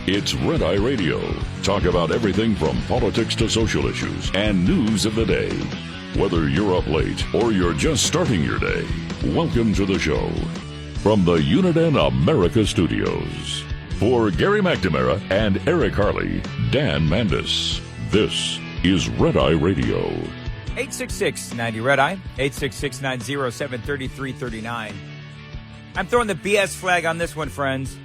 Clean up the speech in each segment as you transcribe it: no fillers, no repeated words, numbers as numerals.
It's Red Eye Radio. Talk about everything from politics to social issues and news of the day. Whether you're up late or you're just starting your day, welcome to the show. From the Uniden America Studios. For Gary McNamara and Eric Harley, Dan Mandis, this is Red Eye Radio. 866-90 Red Eye, 866-907-3339. I'm throwing the BS flag on this one, friends.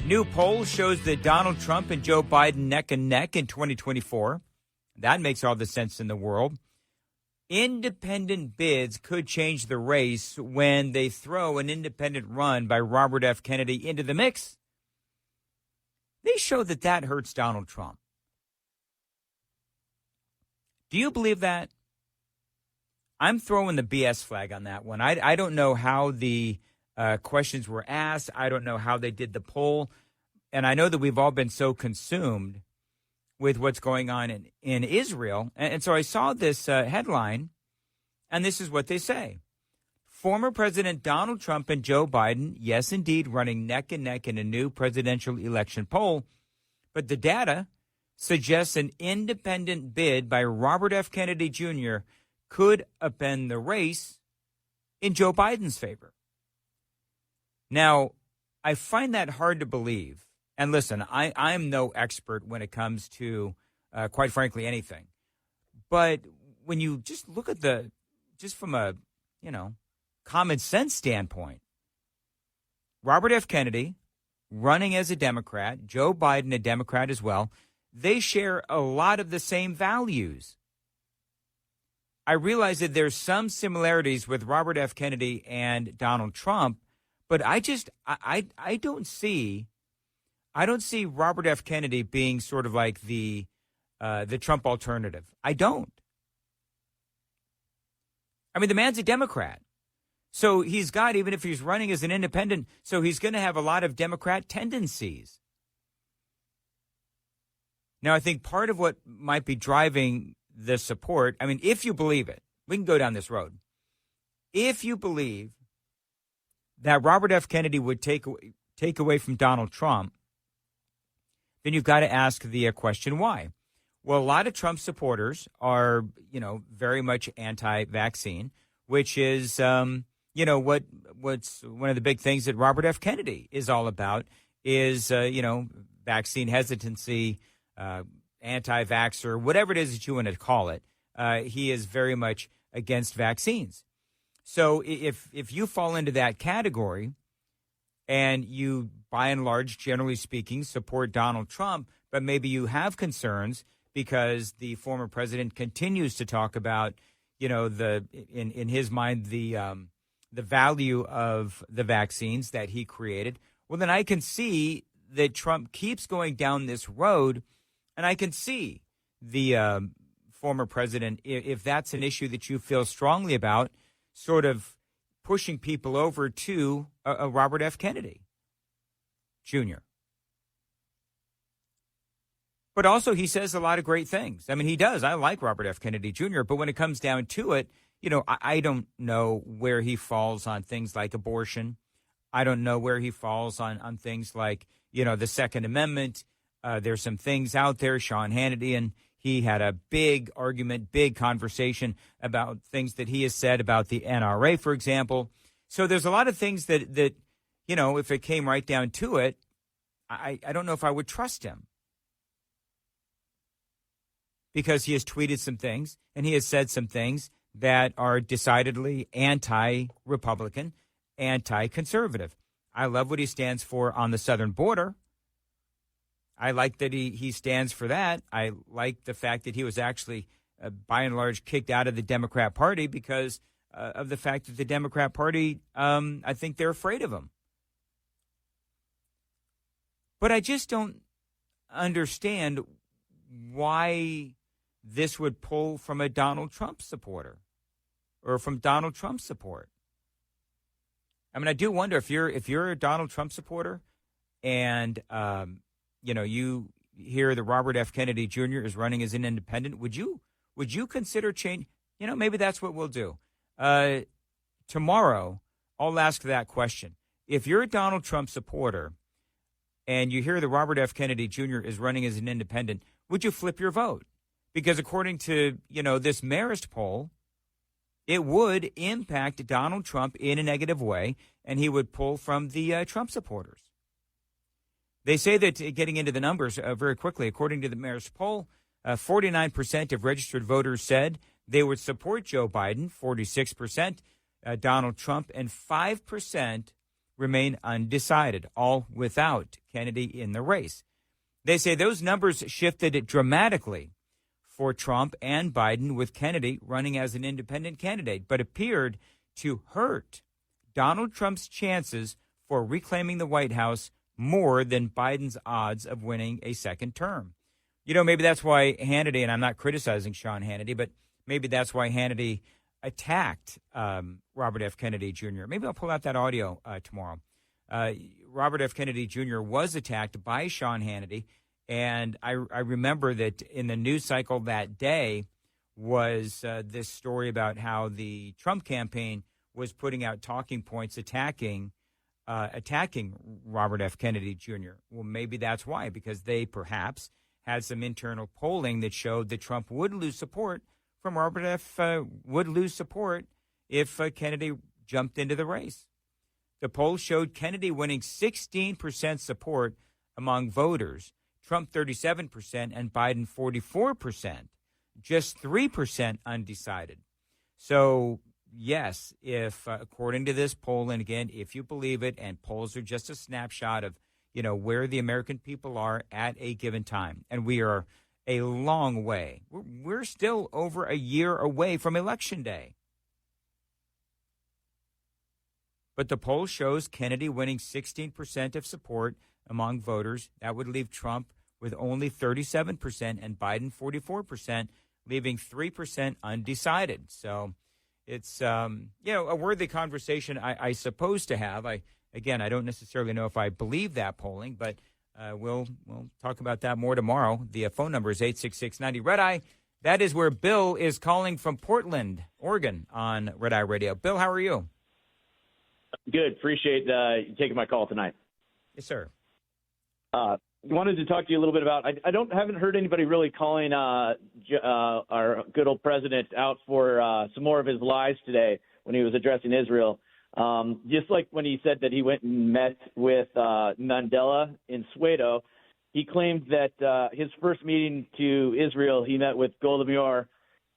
New poll shows that Donald Trump and Joe Biden neck and neck in 2024. That makes all the sense in the world. Independent bids could change the race when they throw an independent run by Robert F. Kennedy into the mix. They show that hurts Donald Trump. Do you believe that? I'm throwing the BS flag on that one. I don't know how the questions were asked. I don't know how they did the poll. And I know that we've all been so consumed with what's going on in Israel. And so I saw this headline, and this is what they say. Former President Donald Trump and Joe Biden, yes, indeed, running neck and neck in a new presidential election poll. But the data suggests an independent bid by Robert F. Kennedy Jr. could upend the race in Joe Biden's favor. Now, I find that hard to believe. And listen, I'm no expert when it comes to, quite frankly, anything. But when you just look at just from a, common sense standpoint, Robert F. Kennedy running as a Democrat, Joe Biden a Democrat as well, they share a lot of the same values. I realize that there's some similarities with Robert F. Kennedy and Donald Trump, but I don't see Robert F. Kennedy being sort of like the Trump alternative. I don't. I mean, the man's a Democrat. So he's got, even if he's running as an independent, so he's going to have a lot of Democrat tendencies. Now, I think part of what might be driving the support, I mean, if you believe it, we can go down this road. If you believe that Robert F. Kennedy would take away from Donald Trump, then you've got to ask the question, why? Well, a lot of Trump supporters are, very much anti-vaccine, which is, what's one of the big things that Robert F. Kennedy is all about is, vaccine hesitancy, anti-vaxxer, whatever it is that you want to call it. He is very much against vaccines. So if you fall into that category and you, by and large, generally speaking, support Donald Trump, but maybe you have concerns because the former president continues to talk about, in his mind, the value of the vaccines that he created, well, then I can see that Trump keeps going down this road. And I can see the former president, if that's an issue that you feel strongly about, sort of pushing people over to a Robert F. Kennedy Jr. But also he says a lot of great things. I mean, he does. I like Robert F. Kennedy Jr., but when it comes down to it, I don't know where he falls on things like abortion. I don't know where he falls on things like, the Second Amendment. There's some things out there. Sean Hannity, and he had a big argument, big conversation about things that he has said about the NRA, for example. So there's a lot of things that if it came right down to it, I don't know if I would trust him. Because he has tweeted some things and he has said some things that are decidedly anti-Republican, anti-conservative. I love what he stands for on the southern border. I like that he stands for that. I like the fact that he was actually, by and large, kicked out of the Democrat Party because of the fact that the Democrat Party, I think they're afraid of him. But I just don't understand why this would pull from a Donald Trump supporter or from Donald Trump support. I mean, I do wonder if you're a Donald Trump supporter and, you hear that Robert F. Kennedy Jr. is running as an independent, would you consider change? Maybe that's what we'll do. Tomorrow, I'll ask that question. If you're a Donald Trump supporter, and you hear that Robert F. Kennedy Jr. is running as an independent, would you flip your vote? Because according to, this Marist poll, it would impact Donald Trump in a negative way, and he would pull from the Trump supporters. They say that, getting into the numbers very quickly, according to the Marist poll, 49% of registered voters said they would support Joe Biden, 46% Donald Trump, and 5% remain undecided, all without Kennedy in the race. They say those numbers shifted dramatically for Trump and Biden, with Kennedy running as an independent candidate, but appeared to hurt Donald Trump's chances for reclaiming the White House more than Biden's odds of winning a second term. Maybe that's why Hannity, and I'm not criticizing Sean Hannity, but maybe that's why Hannity attacked Robert F. Kennedy Jr. Maybe I'll pull out that audio tomorrow. Robert F. Kennedy Jr. was attacked by Sean Hannity, and I remember that in the news cycle that day was this story about how the Trump campaign was putting out talking points attacking Robert F. Kennedy Jr. Well, maybe that's why, because they perhaps had some internal polling that showed that Trump would lose support from Robert F. Would lose support if Kennedy jumped into the race. The poll showed Kennedy winning 16% support among voters, Trump 37%, and Biden 44%, just 3% undecided. So, yes, if according to this poll, and again, if you believe it, and polls are just a snapshot of, where the American people are at a given time, and we are a long way. We're still over a year away from Election Day. But the poll shows Kennedy winning 16% of support among voters. That would leave Trump with only 37% and Biden 44%, leaving 3% undecided. So it's, a worthy conversation, I suppose, to have. I don't necessarily know if I believe that polling, but we'll talk about that more tomorrow. The phone number is 866-90 Red Eye. That is where Bill is calling from Portland, Oregon, on Red Eye Radio. Bill, how are you? Good. Appreciate you taking my call tonight. Yes, sir. Wanted to talk to you a little bit about. I haven't heard anybody really calling our good old president out for some more of his lies today when he was addressing Israel. Just like when he said that he went and met with Mandela in Soweto, he claimed that his first meeting to Israel, he met with Golda Meir,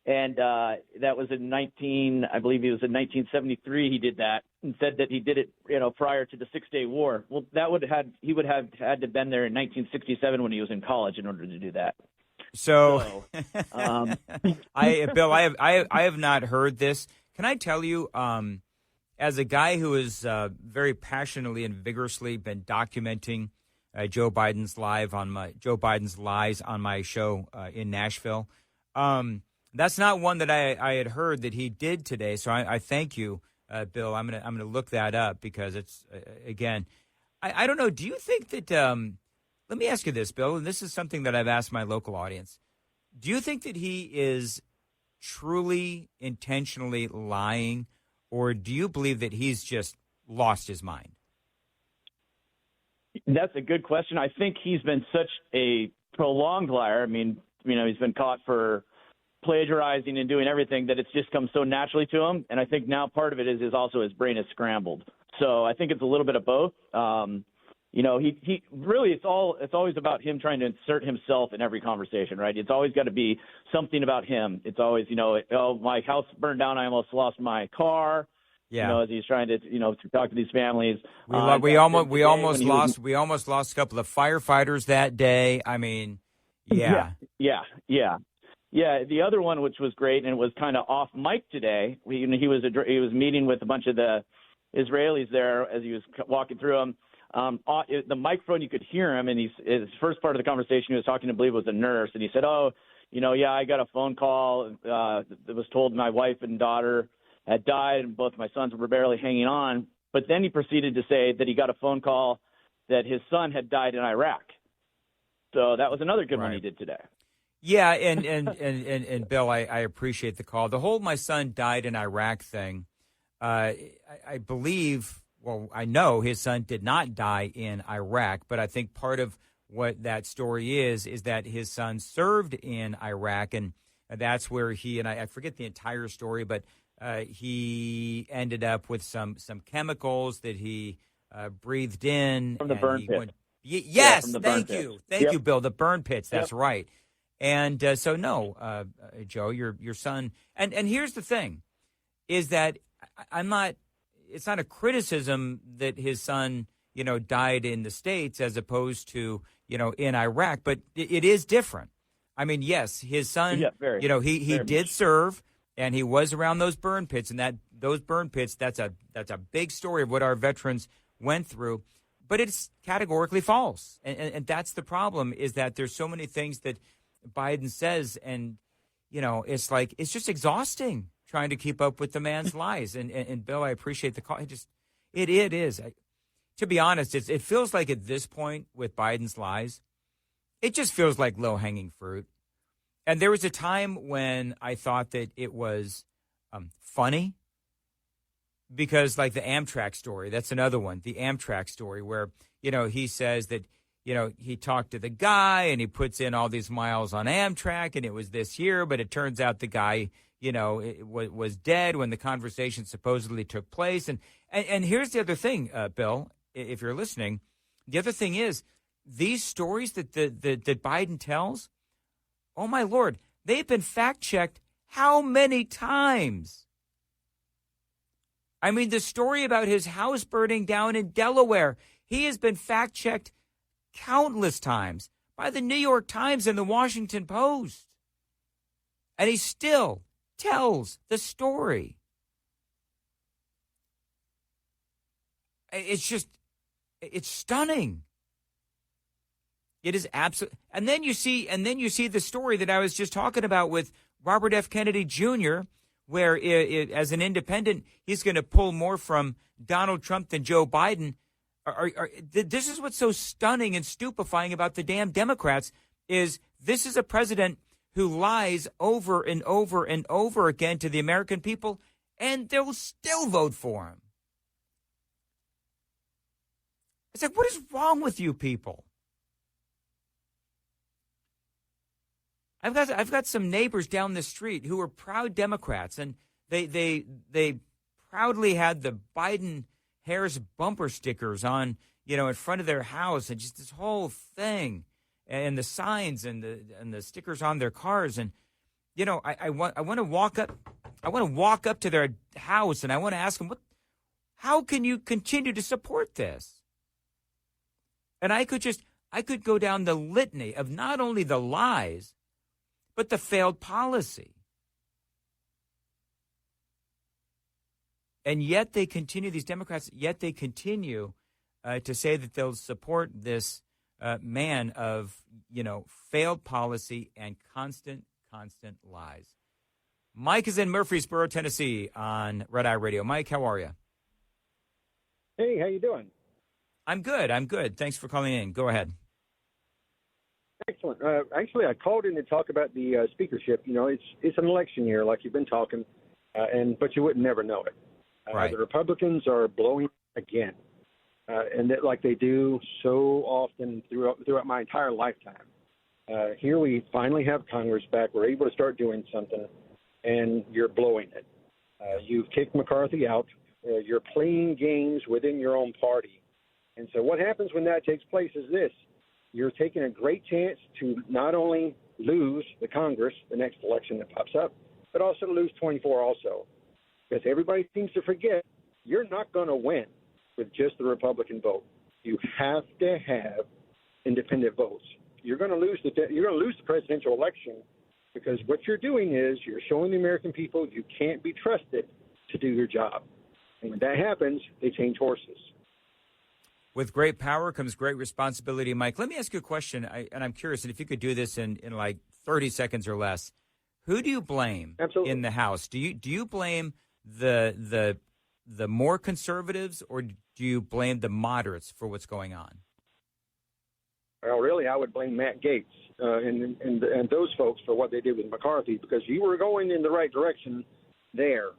and that was in 1973. He did that and said that he did it, prior to the 6-Day War. Well, he would have had to been there in 1967 when he was in college in order to do that. So Bill, I have not heard this. Can I tell you? As a guy who has very passionately and vigorously been documenting Joe Biden's lies on my show in Nashville, that's not one that I had heard that he did today. So I thank you, Bill. I'm gonna look that up because it's again, I don't know. Do you think that? Let me ask you this, Bill, and this is something that I've asked my local audience. Do you think that he is truly intentionally lying? Or do you believe that he's just lost his mind? That's a good question. I think he's been such a prolonged liar. I mean, he's been caught for plagiarizing and doing everything that it's just come so naturally to him. And I think now part of it is also his brain is scrambled. So I think it's a little bit of both. He really, it's always about him trying to insert himself in every conversation, right? It's always got to be something about him. It's always, my house burned down. I almost lost my car. Yeah. As he's trying to, talk to these families. We almost lost a couple of firefighters that day. I mean, yeah. Yeah. The other one, which was great, and it was kind of off mic today. He was meeting with a bunch of the Israelis there as he was walking through them. The microphone, you could hear him, and his first part of the conversation, he was talking to, I believe, was a nurse, and he said, I got a phone call that was told my wife and daughter had died, and both my sons were barely hanging on. But then he proceeded to say that he got a phone call that his son had died in Iraq. So that was another good one he did today. Yeah, and Bill, I appreciate the call. The whole "my son died in Iraq" thing, I believe well, I know his son did not die in Iraq, but I think part of what that story is that his son served in Iraq, and that's where he, and I forget the entire story, but he ended up with some chemicals that he breathed in. From the burn pit. Yes, from the burn thank pits. you. Thank you, Bill. The burn pits, that's Yep. right. And so, no, Joe, your son, and here's the thing, is that I'm not, it's not a criticism that his son, died in the States as opposed to, in Iraq, but it is different. I mean, yes, his son, he very did much. serve, and he was around those burn pits, and those burn pits, that's a big story of what our veterans went through, but it's categorically false. And that's the problem, is that there's so many things that Biden says, and, it's like, it's just exhausting trying to keep up with the man's lies. And Bill, I appreciate the call. It is. To be honest, it feels like at this point with Biden's lies, it just feels like low-hanging fruit. And there was a time when I thought that it was funny, because like the Amtrak story, that's another one, the Amtrak story where, he says that, he talked to the guy and he puts in all these miles on Amtrak and it was this year, but it turns out the guy, was dead when the conversation supposedly took place. And here's the other thing, Bill, if you're listening, the other thing is these stories that Biden tells, oh my Lord, they've been fact-checked how many times? I mean, the story about his house burning down in Delaware, he has been fact-checked countless times by the New York Times and the Washington Post. And he still tells the story. It's stunning. It is absolute. And then you see the story that I was just talking about with Robert F. Kennedy Jr., where as an independent, he's going to pull more from Donald Trump than Joe Biden. This is what's so stunning and stupefying about the damn Democrats, is this is a president who lies over and over and over again to the American people, and they'll still vote for him. It's like, what is wrong with you people? I've got some neighbors down the street who are proud Democrats, and they proudly had the Biden Harris bumper stickers on, in front of their house, and just this whole thing, and the signs and the stickers on their cars, and I want to walk up to their house, and I want to ask them, how can you continue to support this? And I could go down the litany of not only the lies, but the failed policy. And yet they continue, these Democrats, to say that they'll support this man of, failed policy and constant lies. Mike is in Murfreesboro, Tennessee on Red Eye Radio. Mike, how are you? Hey, how you doing? I'm good. Thanks for calling in. Go ahead. Excellent. Actually, I called in to talk about the speakership. It's an election year, like you've been talking, but you would never know it. Right. The Republicans are blowing again, and that like they do so often throughout my entire lifetime. Here we finally have Congress back. We're able to start doing something, and you're blowing it. You've kicked McCarthy out. You're playing games within your own party. And so what happens when that takes place is this. You're taking a great chance to not only lose the Congress, the next election that pops up, but also to lose 24 also. Because everybody seems to forget you're not going to win with just the Republican vote. You have to have independent votes. You're going to lose the presidential election because what you're doing is you're showing the American people you can't be trusted to do your job. And when that happens, they change horses. With great power comes great responsibility, Mike. Let me ask you a question, and I'm curious, and if you could do this in like 30 seconds or less. Who do you blame in the House? Do you blame the more conservatives, or do you blame the moderates for what's going on? Well, really, I would blame Matt Gaetz and those folks for what they did with McCarthy, because you were going in the right direction there.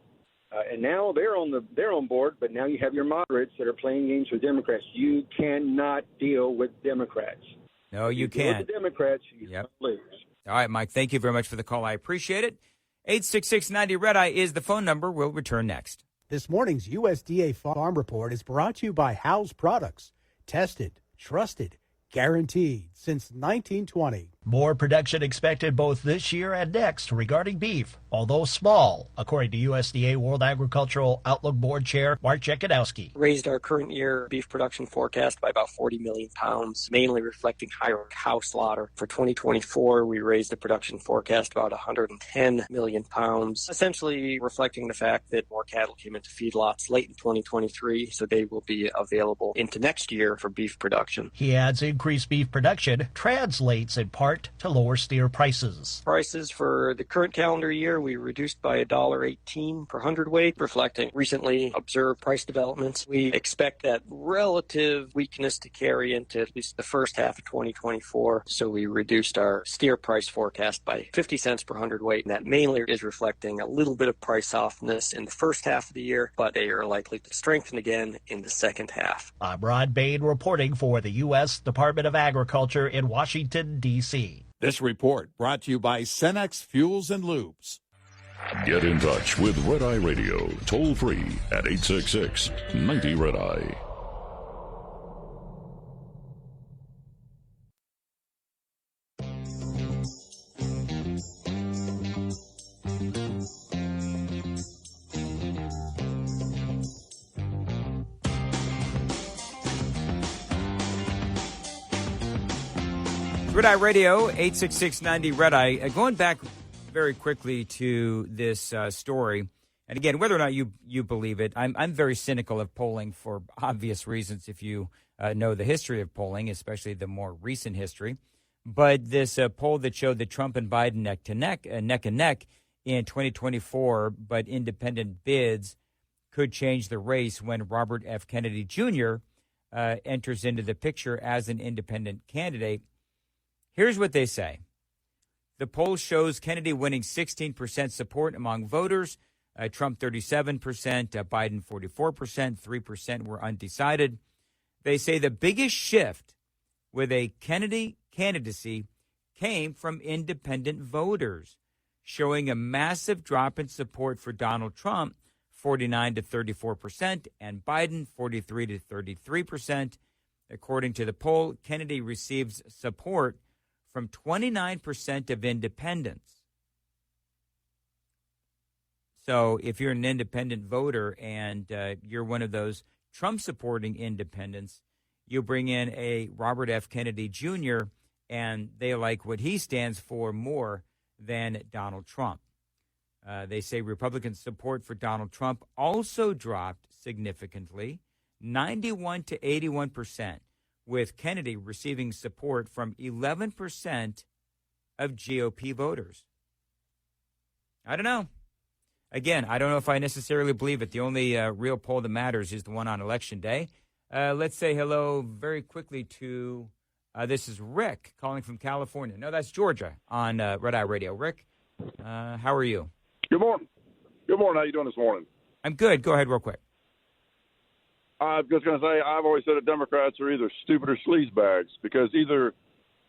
And now they're on board, but now you have your moderates that are playing games with Democrats. You cannot deal with Democrats. No, you deal can't. with the Democrats, you lose. All right, Mike, thank you very much for the call. I appreciate it. 866-90 Red Eye is the phone number. We'll return next. This morning's USDA Farm Report is brought to you by Howes Products. Tested, trusted, guaranteed since 1920. More production expected both this year and next regarding beef, although small, according to USDA World Agricultural Outlook Board Chair Mark Jekanowski. Raised our current year beef production forecast by about 40 million pounds, mainly reflecting higher cow slaughter. For 2024, we raised the production forecast about 110 million pounds, essentially reflecting the fact that more cattle came into feedlots late in 2023, so they will be available into next year for beef production. He adds increased beef production translates in part to lower steer prices. Prices for the current calendar year, we reduced by $1.18 per hundredweight, reflecting recently observed price developments. We expect that relative weakness to carry into at least the first half of 2024, so we reduced our steer price forecast by 50 cents per hundredweight, and that mainly is reflecting a little bit of price softness in the first half of the year, but they are likely to strengthen again in the second half. I'm Ron Bain reporting for the U.S. Department of Agriculture in Washington, D.C. This report brought to you by Cenex Fuels and Lubes. Get in touch with Red Eye Radio, toll free at 866-90 Red Eye. Red Eye Radio, 866-90 Red Eye. Going back very quickly to this story, and again, whether or not you believe it, I'm very cynical of polling for obvious reasons if you know the history of polling, especially the more recent history. But this poll that showed that Trump and Biden neck and neck in 2024, but independent bids could change the race when Robert F. Kennedy Jr. Enters into the picture as an independent candidate. Here's what they say. The poll shows Kennedy winning 16% support among voters, Trump 37%, Biden 44%, 3% were undecided. They say the biggest shift with a Kennedy candidacy came from independent voters, showing a massive drop in support for Donald Trump, 49 to 34%, and Biden, 43 to 33%. According to the poll, Kennedy receives support from 29% of independents. So if you're an independent voter and you're one of those Trump-supporting independents, you bring in a Robert F. Kennedy Jr., and they like what he stands for more than Donald Trump. They say Republican support for Donald Trump also dropped significantly, 91 to 81%. With Kennedy receiving support from 11% of GOP voters. I don't know. Again, I don't know if I necessarily believe it. The only real poll that matters is the one on Election Day. Let's say hello very quickly to, this is Rick calling from California. No, that's Georgia on Red Eye Radio. Rick, how are you? Good morning. Good morning. How you doing this morning? I'm good. Go ahead real quick. I'm just going to say I've always said that Democrats are either stupid or sleazebags because either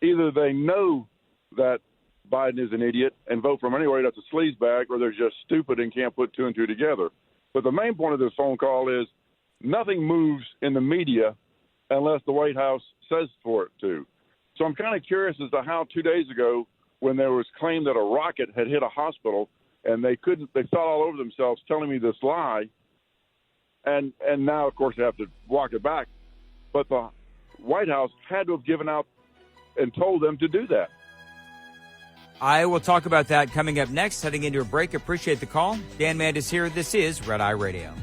they know that Biden is an idiot and vote for him anyway, that's a sleazebag, or they're just stupid and can't put two and two together. But the main point of this phone call is nothing moves in the media unless the White House says for it to. So I'm kind of curious as to how 2 days ago when there was claim that a rocket had hit a hospital and they thought all over themselves telling me this lie. And now, of course, they have to walk it back. But the White House had to have given out and told them to do that. I will talk about that coming up next, heading into a break. Appreciate the call. Dan Mandis here. This is Red Eye Radio.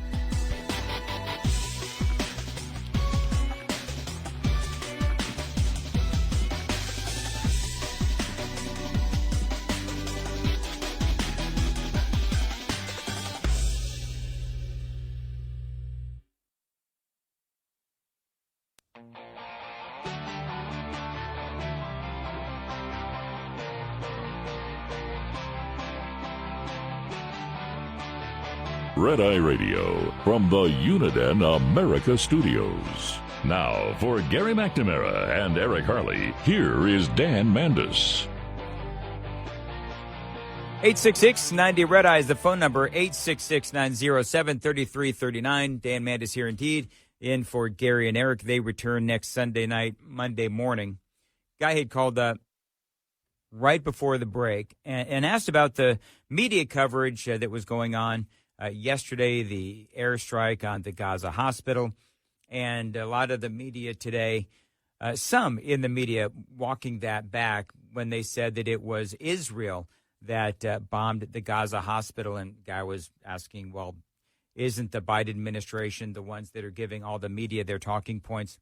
Red Eye Radio from the Uniden America Studios. Now, for Gary McNamara and Eric Harley, here is Dan Mandis. 866-90 Red Eye is the phone number, 866-907-3339. Dan Mandis here indeed, in for Gary and Eric. They return next Sunday night, Monday morning. Guy had called up right before the break and asked about the media coverage that was going on yesterday, the airstrike on the Gaza hospital, and a lot of the media today, some in the media walking that back when they said that it was Israel that bombed the Gaza hospital. And guy was asking, well, isn't the Biden administration the ones that are giving all the media their talking points?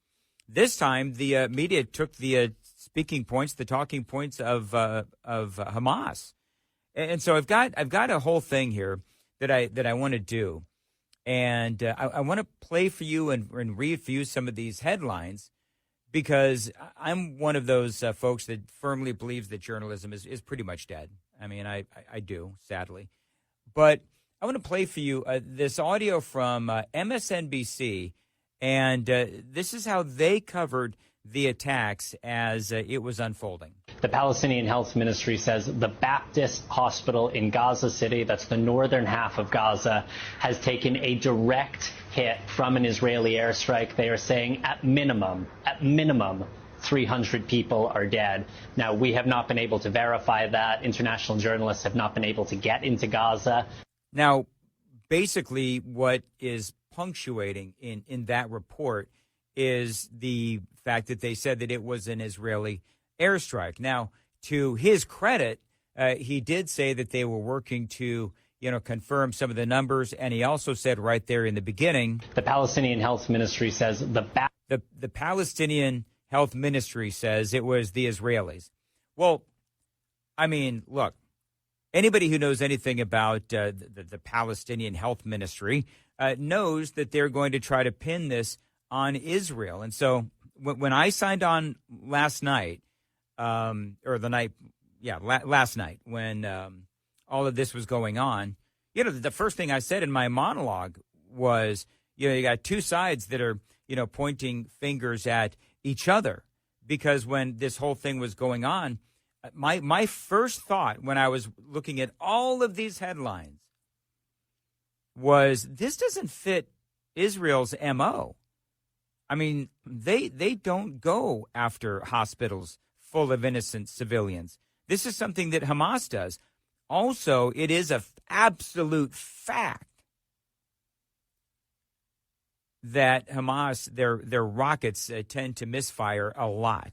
This time, the media took the speaking points, the talking points of Hamas. And so I've got a whole thing here that I want to do. And I want to play for you and read for you some of these headlines, because I'm one of those folks that firmly believes that journalism is pretty much dead. I mean, I do, sadly. But I want to play for you this audio from MSNBC, and this is how they covered the attacks as it was unfolding. The Palestinian Health Ministry says the Baptist Hospital in Gaza City, that's the northern half of Gaza, has taken a direct hit from an Israeli airstrike. They are saying at minimum, 300 people are dead. Now, we have not been able to verify that. International journalists have not been able to get into Gaza. Now, basically what is punctuating in that report is the fact that they said that it was an Israeli airstrike. Now, to his credit, he did say that they were working to, confirm some of the numbers. And he also said right there in the beginning, the Palestinian Health Ministry says the Palestinian Health Ministry says it was the Israelis. Well, I mean, look, anybody who knows anything about the Palestinian Health Ministry knows that they're going to try to pin this on Israel. And so when I signed on last night, last night when all of this was going on, the first thing I said in my monologue was, you got two sides that are, pointing fingers at each other, because when this whole thing was going on, my first thought when I was looking at all of these headlines was, this doesn't fit Israel's MO. I mean, they don't go after hospitals full of innocent civilians. This is something that Hamas does. Also, it is an absolute fact that Hamas, their rockets tend to misfire a lot.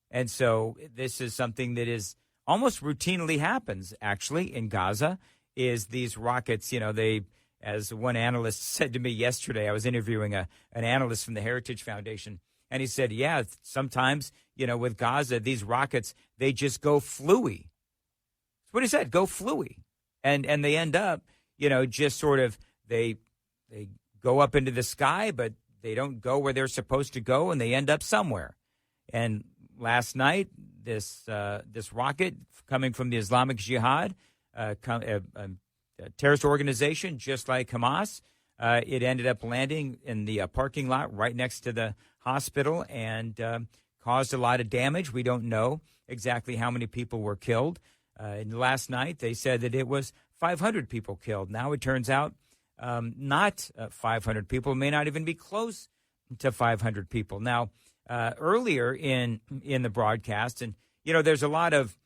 And so this is something that is almost routinely happens, actually, in Gaza, is these rockets, they, as one analyst said to me yesterday, I was interviewing an analyst from the Heritage Foundation, and he said, yeah, sometimes, with Gaza, these rockets, they just go fluey. That's what he said, go fluey. And they end up, just sort of, they go up into the sky, but they don't go where they're supposed to go, and they end up somewhere. And last night, this rocket coming from the Islamic Jihad, a terrorist organization just like Hamas, it ended up landing in the parking lot right next to the hospital and caused a lot of damage. We don't know exactly how many people were killed. And last night, they said that it was 500 people killed. Now it turns out not 500 people, may not even be close to 500 people. Now, earlier in the broadcast, and, there's a lot of,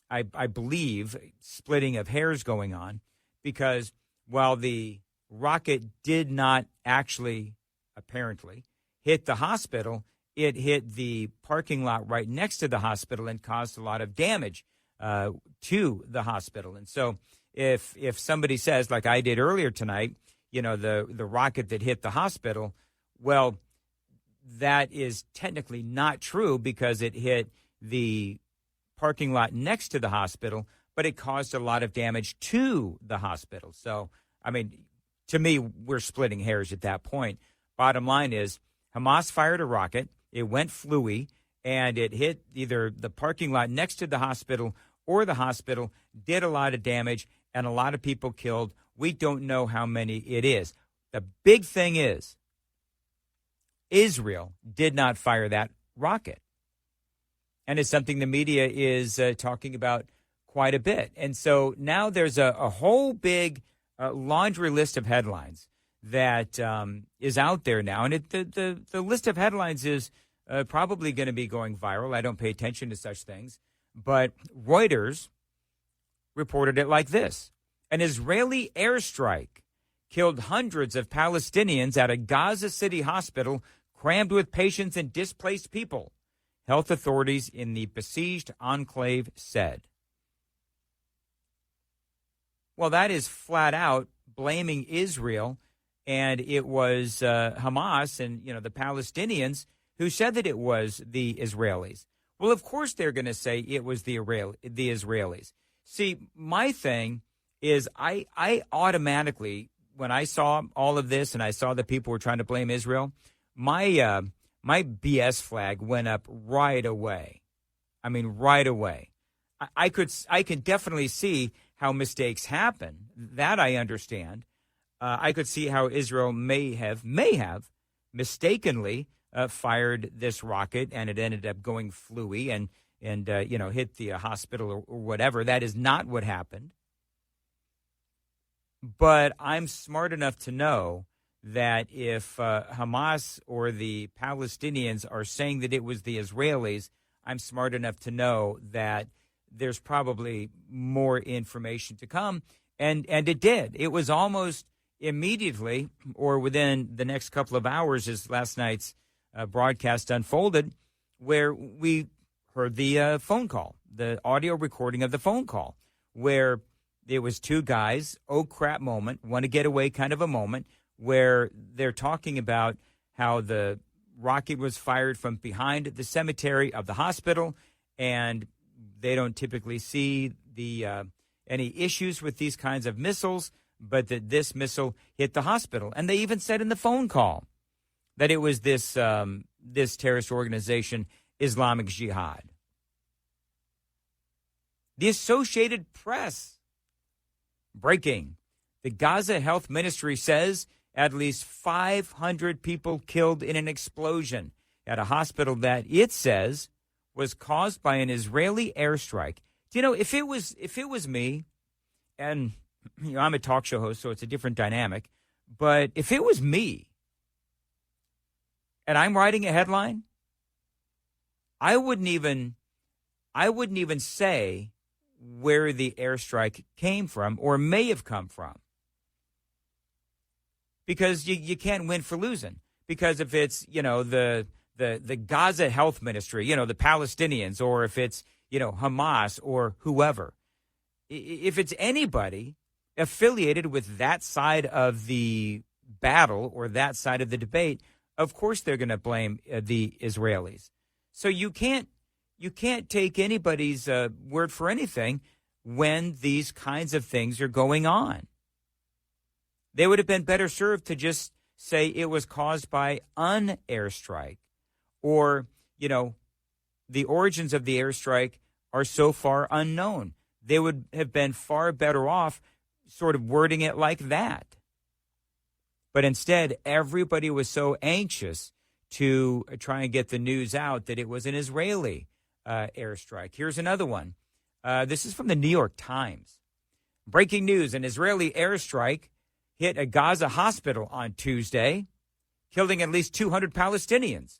I believe, splitting of hairs going on, because while the rocket did not actually, apparently, hit the hospital, it hit the parking lot right next to the hospital and caused a lot of damage to the hospital. And so if somebody says, like I did earlier tonight, the rocket that hit the hospital, well, that is technically not true, because it hit the parking lot next to the hospital, but it caused a lot of damage to the hospital. So, I mean, to me, we're splitting hairs at that point. Bottom line is, Hamas fired a rocket, it went fluey, and it hit either the parking lot next to the hospital or the hospital, did a lot of damage, and a lot of people killed. We don't know how many it is. The big thing is Israel did not fire that rocket. And it's something the media is talking about quite a bit. And so now there's a whole big laundry list of headlines that is out there now. And the list of headlines is probably going to be going viral. I don't pay attention to such things. But Reuters reported it like this. An Israeli airstrike killed hundreds of Palestinians at a Gaza City hospital crammed with patients and displaced people, health authorities in the besieged enclave said. Well, that is flat out blaming Israel, and it was Hamas and the Palestinians who said that it was the Israelis. Well, of course they're going to say it was the Israelis. See, my thing is I automatically, when I saw all of this and I saw that people were trying to blame Israel, my BS flag went up right away. I mean, right away. I can definitely see how mistakes happen. That I understand. I could see how Israel may have mistakenly fired this rocket, and it ended up going flooey and hit the hospital or whatever. That is not what happened. But I'm smart enough to know that if Hamas or the Palestinians are saying that it was the Israelis, I'm smart enough to know that there's probably more information to come. And it did. It was almost immediately, or within the next couple of hours as last night's broadcast unfolded, where we heard the phone call, the audio recording of the phone call, where it was two guys, oh crap moment, want to get away kind of a moment, where they're talking about how the rocket was fired from behind the cemetery of the hospital, and they don't typically see the any issues with these kinds of missiles, but that this missile hit the hospital. And they even said in the phone call that it was this terrorist organization, Islamic Jihad. The Associated Press. Breaking. The Gaza Health Ministry says at least 500 people killed in an explosion at a hospital that it says was caused by an Israeli airstrike. Do you know, if it was me, and I'm a talk show host, so it's a different dynamic, but if it was me and I'm writing a headline, I wouldn't even say where the airstrike came from or may have come from. Because you can't win for losing. Because if it's, the Gaza Health Ministry, the Palestinians, or if it's, Hamas or whoever, if it's anybody affiliated with that side of the battle or that side of the debate, of course they're going to blame the Israelis. So you can't take anybody's word for anything when these kinds of things are going on. They would have been better served to just say it was caused by an airstrike, or, the origins of the airstrike are so far unknown. They would have been far better off sort of wording it like that. But instead, everybody was so anxious to try and get the news out that it was an Israeli airstrike. Here's another one. This is from the New York Times. Breaking news, an Israeli airstrike hit a Gaza hospital on Tuesday, killing at least 200 Palestinians.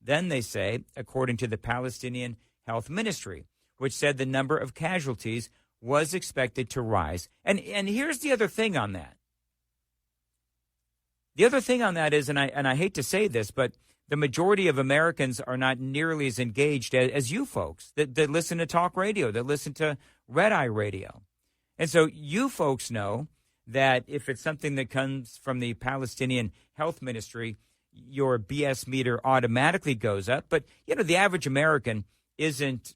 Then they say, according to the Palestinian Health Ministry, which said the number of casualties was expected to rise. And here's the other thing on that. The other thing on that is, and I hate to say this, but the majority of Americans are not nearly as engaged as you folks that listen to talk radio, that listen to Red Eye Radio. And so you folks know that if it's something that comes from the Palestinian Health Ministry, your BS meter automatically goes up. But, the average American isn't,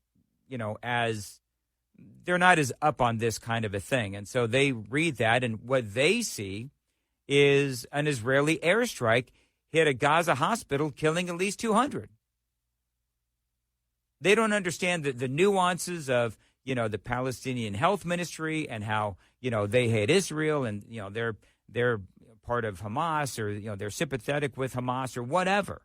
they're not as up on this kind of a thing. And so they read that, and what they see is an Israeli airstrike hit a Gaza hospital, killing at least 200. They don't understand the nuances of, the Palestinian Health Ministry and how, they hate Israel and, they're part of Hamas or, they're sympathetic with Hamas or whatever.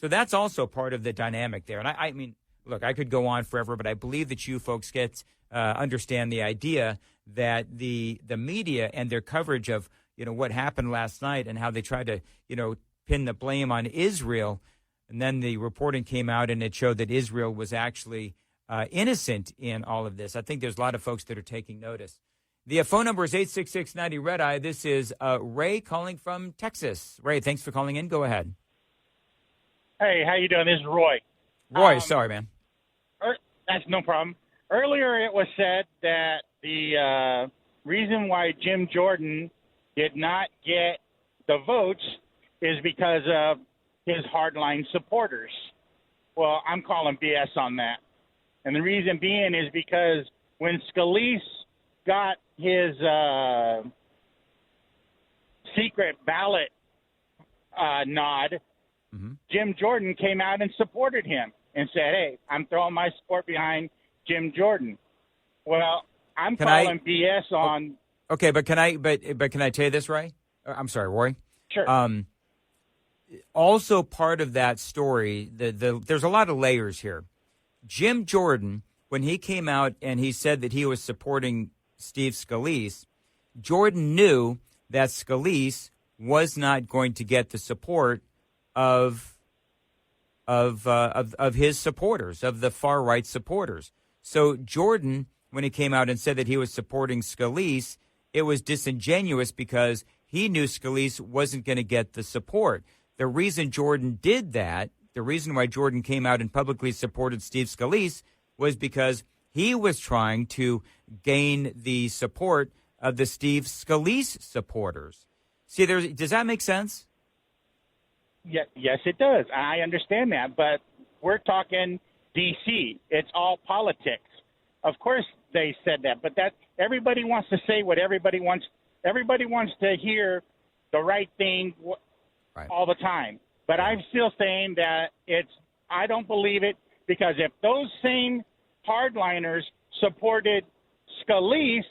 So that's also part of the dynamic there. And I mean, look, I could go on forever, but I believe that you folks understand the idea that the media and their coverage of, what happened last night and how they tried to, pin the blame on Israel. And then the reporting came out and it showed that Israel was actually innocent in all of this. I think there's a lot of folks that are taking notice. The phone number is 866-90-RED-EYE. This is Ray calling from Texas. Ray, thanks for calling in. Go ahead. Hey, how you doing? This is Roy. Roy, sorry, man. That's no problem. Earlier it was said that the reason why Jim Jordan did not get the votes is because of his hardline supporters. Well, I'm calling BS on that. And the reason being is because when Scalise got his secret ballot nod, Jim Jordan came out and supported him and said, hey, I'm throwing my support behind Jim Jordan. Well, I'm calling BS on. Okay, but can I tell you this, Ray? I'm sorry, Roy. Sure. Also part of that story, there's a lot of layers here. Jim Jordan, when he came out and he said that he was supporting Steve Scalise, Jordan knew that Scalise was not going to get the support of his supporters, of the far right supporters. So Jordan, when he came out and said that he was supporting Scalise, it was disingenuous because he knew Scalise wasn't going to get the support. The reason Jordan did that, the reason why Jordan came out and publicly supported Steve Scalise was because he was trying to gain the support of the Steve Scalise supporters. See, does that make sense? Yeah, yes, it does. I understand that, but we're talking D.C. It's all politics. Of course they said that, but everybody wants to say what everybody wants. Everybody wants to hear the right thing all the time. But I'm still saying that I don't believe it, because if those same hardliners supported Scalise,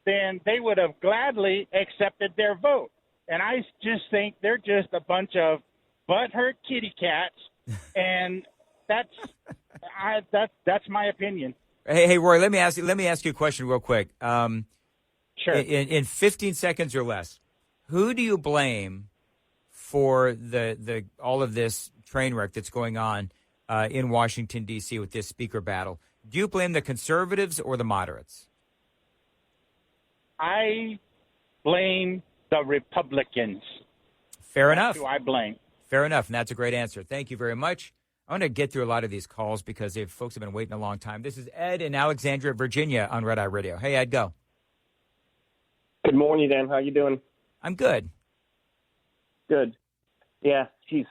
then they would have gladly accepted their vote. And I just think they're just a bunch of butthurt kitty cats, and that's my opinion. Hey, Roy, let me ask you a question real quick. Sure. In 15 seconds or less, who do you blame for the all of this train wreck that's going on in Washington, D.C. with this speaker battle? Do you blame the conservatives or the moderates? I blame the Republicans. Fair enough. Who I blame. Fair enough, and that's a great answer. Thank you very much. I want to get through a lot of these calls because folks have been waiting a long time. This is Ed in Alexandria, Virginia on Red Eye Radio. Hey, Ed, go. Good morning, Dan. How you doing? I'm good. Good. Yeah, geez,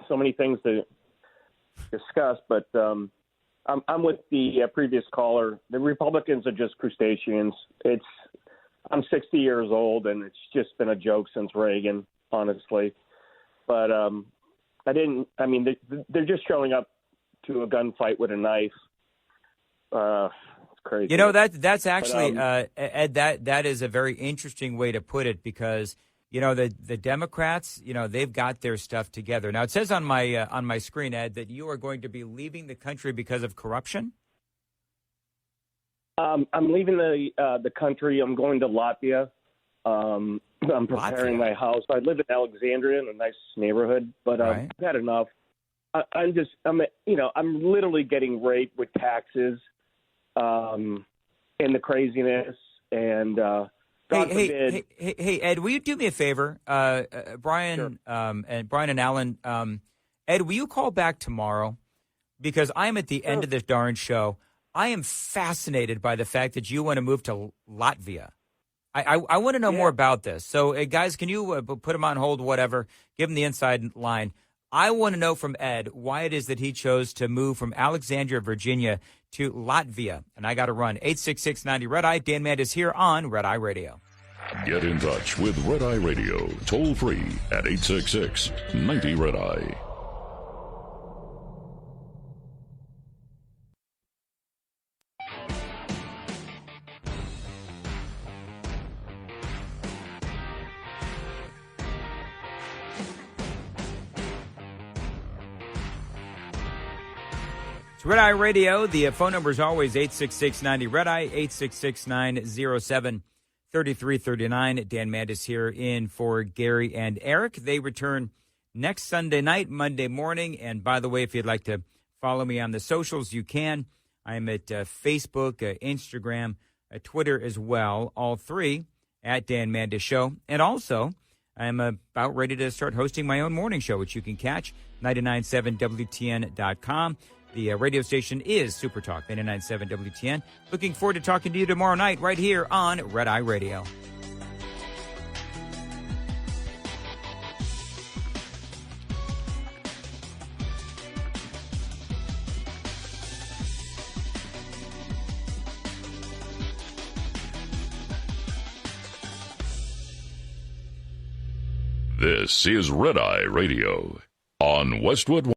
so many things to discuss, but I'm with the previous caller. The Republicans are just crustaceans. I'm 60 years old, and it's just been a joke since Reagan, honestly. But they're just showing up to a gunfight with a knife. It's crazy. That's actually, Ed, that is a very interesting way to put it, because the Democrats, they've got their stuff together. Now, it says on my screen, Ed, that you are going to be leaving the country because of corruption. I'm leaving the country. I'm going to Latvia. I'm preparing my house. I live in Alexandria in a nice neighborhood, but I've had enough. I'm literally getting raped with taxes, and the craziness. And hey, Ed, will you do me a favor? Brian, sure. And Brian and Alan, Ed, will you call back tomorrow? Because I'm at the end of this darn show. I am fascinated by the fact that you want to move to Latvia. I want to know more about this. So, guys, can you put him on hold, whatever, give him the inside line. I want to know from Ed why it is that he chose to move from Alexandria, Virginia to Latvia. And I got to run. 866-90-RED-EYE. Dan Mandis here on Red Eye Radio. Get in touch with Red Eye Radio, toll free at 866-90-RED-EYE. It's Red Eye Radio. The phone number is always 866-90-RED-EYE, 866-907-3339. Dan Mandis here in for Gary and Eric. They return next Sunday night, Monday morning. And by the way, if you'd like to follow me on the socials, you can. I'm at Facebook, Instagram, Twitter as well, all three at Dan Mandis Show. And also, I'm about ready to start hosting my own morning show, which you can catch, 997WTN.com. The radio station is Super Talk, 99.7 WTN. Looking forward to talking to you tomorrow night right here on Red Eye Radio. This is Red Eye Radio on Westwood